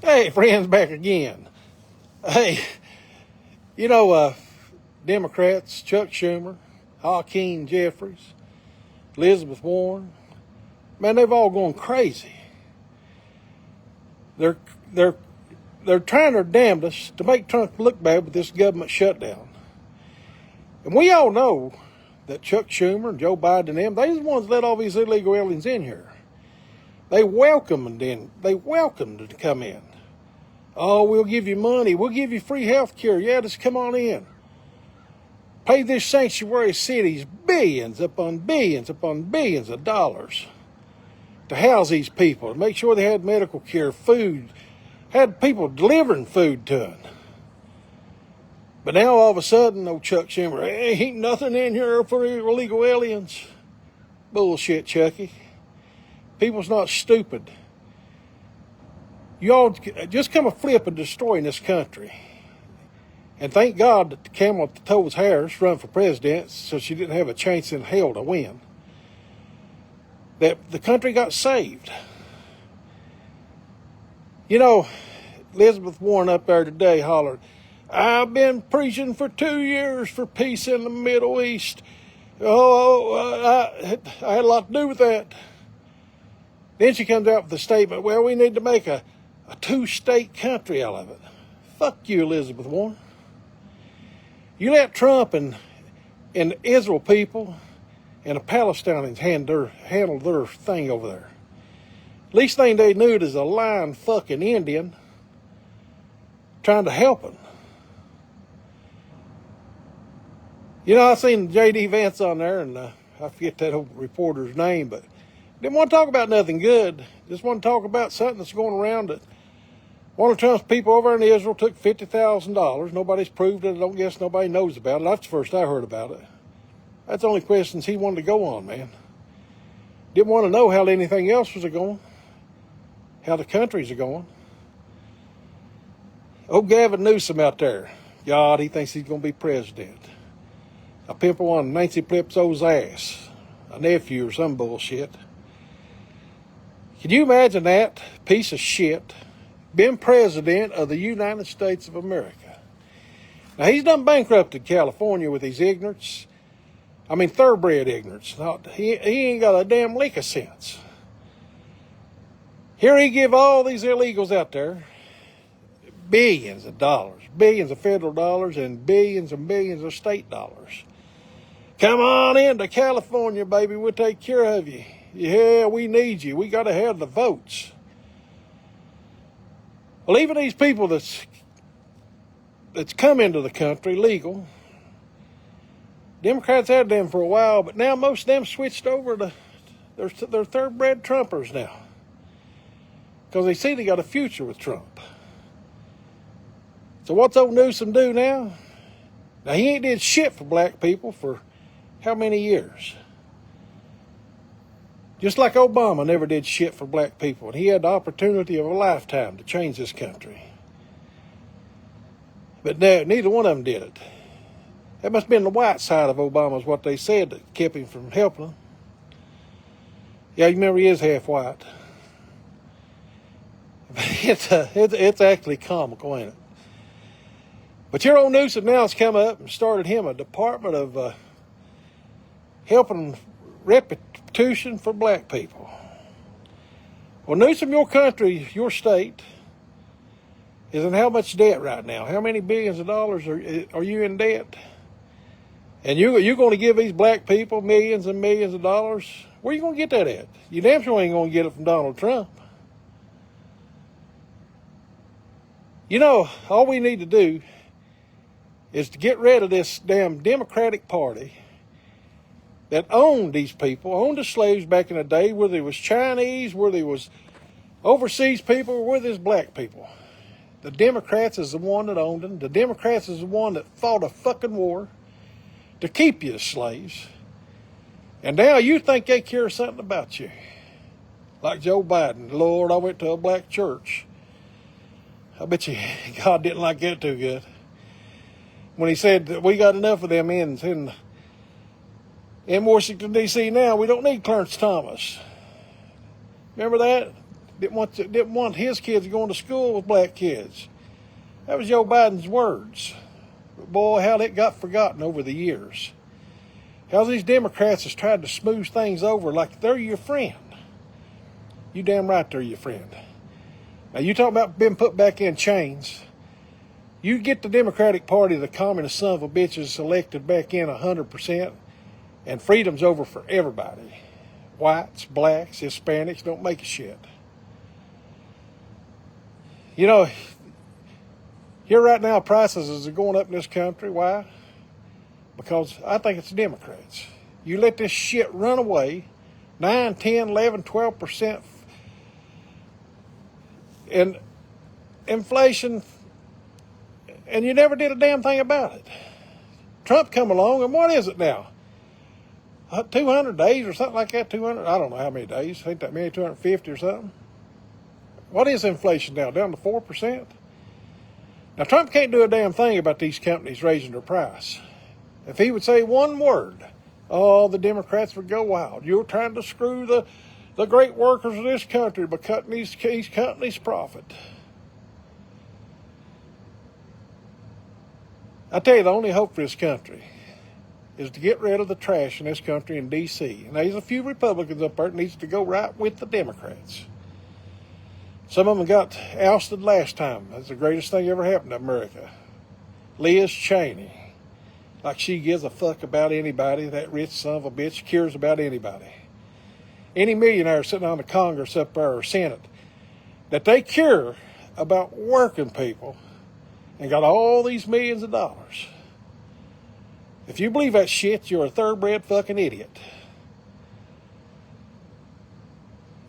Hey, friends, back again. Hey, Democrats, Chuck Schumer, Hakeem Jeffries, Elizabeth Warren, man, they've all gone crazy. They're trying their damnedest to make Trump look bad with this government shutdown. And we all know that Chuck Schumer and Joe Biden and them, they're the ones that let all these illegal aliens in here. They welcomed them to come in. Oh, we'll give you money. We'll give you free health care. Yeah, just come on in. Pay this sanctuary cities billions upon billions upon billions of dollars to house these people, to make sure they had medical care, food, had people delivering food to them. But now all of a sudden, old Chuck Schumer, ain't nothing in here for illegal aliens. Bullshit, Chucky. People's not stupid. You all just come a flip and destroying this country. And thank God that the camel at the toes Harris run for president, so she didn't have a chance in hell to win. That the country got saved. Elizabeth Warren up there today hollered, I've been preaching for 2 years for peace in the Middle East. I had a lot to do with that. Then she comes out with a statement, well, we need to make a two-state country out of it. Fuck you, Elizabeth Warren. You let Trump and the Israel people and the Palestinians handle their thing over there. Least thing they knew is a lying fucking Indian trying to help them. I seen J.D. Vance on there, and I forget that old reporter's name, but didn't want to talk about nothing good. Just want to talk about something that's going around that one of Trump's people over in Israel took $50,000. Nobody's proved it. I don't guess nobody knows about it. That's the first I heard about it. That's the only questions he wanted to go on, man. Didn't want to know how anything else was going, how the countries are going. Old Gavin Newsom out there. God, he thinks he's going to be president. A pimple on Nancy Pelosi's ass. A nephew or some bullshit. Can you imagine that piece of shit being president of the United States of America? Now, he's done bankrupted California with his ignorance. I mean, thoroughbred ignorance. He ain't got a damn lick of sense. Here he give all these illegals out there billions of dollars, billions of federal dollars, and billions of state dollars. Come on into California, baby. We'll take care of you. Yeah, we need you. We got to have the votes. Well, even these people that's come into the country legal, Democrats had them for a while, but now most of them switched over to they're thoroughbred Trumpers now, because they see they got a future with Trump. So what's old Newsom do now? Now, he ain't did shit for black people for how many years? Just like Obama never did shit for black people, and he had the opportunity of a lifetime to change this country. But no, neither one of them did it. That must have been the white side of Obama is what they said that kept him from helping them. Yeah, you remember he is half white. It's actually comical, ain't it? But your old Newsom now has come up and started him a department of helping restitution for black people. Well, Newsom, your country, your state, is in how much debt right now? How many billions of dollars are you in debt? And you're going to give these black people millions and millions of dollars? Where are you going to get that at? You damn sure ain't going to get it from Donald Trump. All we need to do is to get rid of this damn Democratic Party that owned these people, owned the slaves back in the day, whether it was Chinese, whether it was overseas people, or whether it was black people. The Democrats is the one that owned them. The Democrats is the one that fought a fucking war to keep you as slaves. And now you think they care something about you. Like Joe Biden. Lord, I went to a black church. I bet you God didn't like that too good. When he said that we got enough of them in Washington, D.C. now, we don't need Clarence Thomas. Remember that? didn't want his kids going to school with black kids. That was Joe Biden's words. But boy, how it got forgotten over the years. How these Democrats has tried to smooth things over like they're your friend. You damn right they're your friend. Now, you talk about being put back in chains. You get the Democratic Party, the communist son of a bitches, elected back in 100%, and freedom's over for everybody. Whites, blacks, Hispanics, don't make a shit. You know, here right now, prices are going up in this country. Why? Because I think it's the Democrats. You let this shit run away, 9, 10, 11, 12%, and inflation, and you never did a damn thing about it. Trump come along, and what is it now? 200 days or something like that, 200, I don't know how many days, ain't that many, 250 or something. What is inflation now, down to 4%? Now, Trump can't do a damn thing about these companies raising their price. If he would say one word, oh, the Democrats would go wild. You're trying to screw the great workers of this country by cutting these companies' profit. I tell you, the only hope for this country is to get rid of the trash in this country in D.C. And there's a few Republicans up there that needs to go right with the Democrats. Some of them got ousted last time. That's the greatest thing ever happened to America. Liz Cheney. Like she gives a fuck about anybody. That rich son of a bitch cares about anybody. Any millionaire sitting on the Congress up there or Senate, that they care about working people and got all these millions of dollars. If you believe that shit, you're a thoroughbred fucking idiot.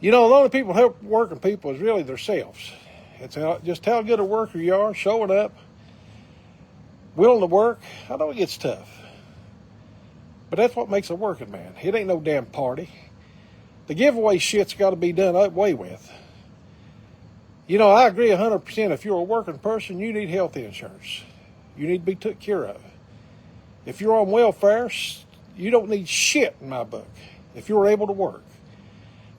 You know, the only people who help working people is really themselves. It's just how good a worker you are, showing up, willing to work. I know it gets tough. But that's what makes a working man. It ain't no damn party. The giveaway shit's got to be done away with. You know, I agree 100%. If you're a working person, you need health insurance. You need to be took care of. If you're on welfare, you don't need shit in my book if you're able to work.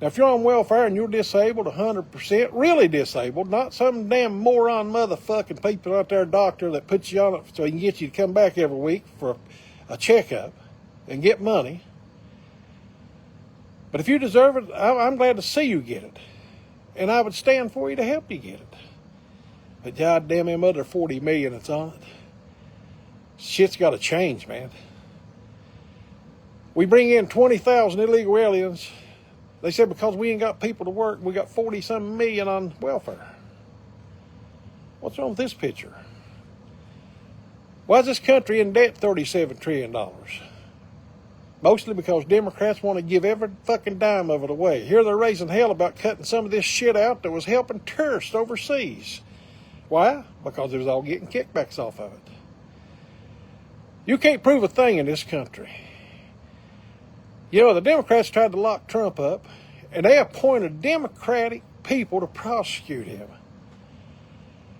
Now, if you're on welfare and you're disabled 100%, really disabled, not some damn moron motherfucking people out there, doctor, that puts you on it so he can get you to come back every week for a checkup and get money. But if you deserve it, I'm glad to see you get it. And I would stand for you to help you get it. But goddamn them other 40 million that's on it. Shit's got to change, man. We bring in 20,000 illegal aliens. They said because we ain't got people to work, we got 40-some million on welfare. What's wrong with this picture? Why is this country in debt $37 trillion? Mostly because Democrats want to give every fucking dime of it away. Here they're raising hell about cutting some of this shit out that was helping tourists overseas. Why? Because it was all getting kickbacks off of it. You can't prove a thing in this country. You know, the Democrats tried to lock Trump up, and they appointed Democratic people to prosecute him.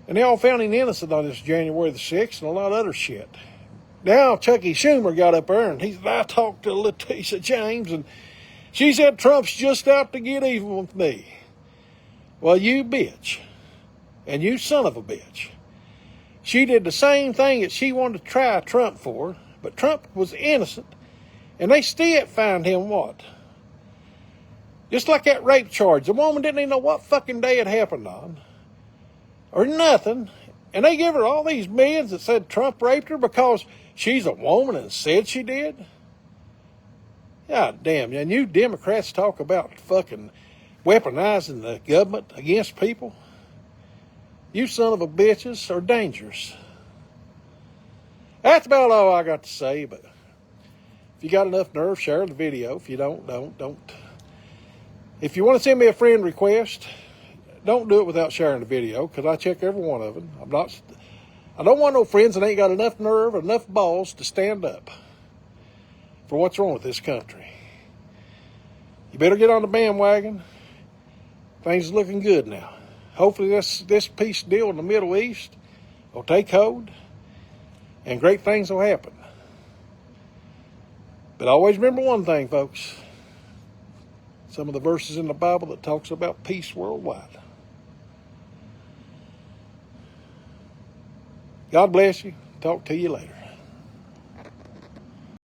And they all found him innocent on this January the 6th and a lot of other shit. Now, Chucky Schumer got up there, and I talked to Letitia James, and she said Trump's just out to get even with me. Well, you bitch. And you son of a bitch. She did the same thing that she wanted to try Trump for, but Trump was innocent, and they still found him what? Just like that rape charge. The woman didn't even know what fucking day it happened on, or nothing, and they give her all these millions that said Trump raped her because she's a woman and said she did? God damn, and you Democrats talk about fucking weaponizing the government against people. You son of a bitches are dangerous. That's about all I got to say, but if you got enough nerve, share the video. If you don't. If you want to send me a friend request, don't do it without sharing the video, because I check every one of them. I don't want no friends that ain't got enough nerve, enough balls to stand up for what's wrong with this country. You better get on the bandwagon. Things are looking good now. Hopefully this peace deal in the Middle East will take hold and great things will happen. But always remember one thing, folks. some of the verses in the Bible that talks about peace worldwide. God bless you. Talk to you later.